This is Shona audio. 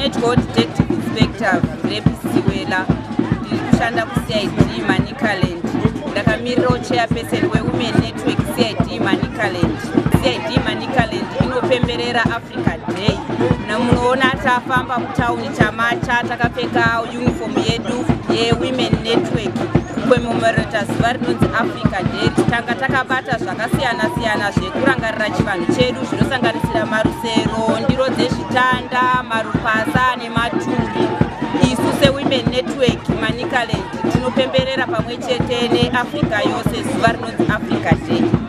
ndinoitwa detective inspector Siwela, ndiri kushanda kuCID Manicaland. Ndakamirirawo chairperson wewomen network CID Manicaland. CID Manicaland inopemberera Africa Day. Namunoona tafamba mutauni chamacha takapfeka uniform yedu yewomen network commemorations zuva rinonzi Africa Day. Tanga takabata zvakasiyana siyana zvekurangarira chivanhu chedu zvinosanganisira marusero, ndiro dzezvitanda, marupasa nematumbi. Isu sewomen network Manicaland tinopemberera pamwe chete neAfrica yose zuva rinonzi Africa Day.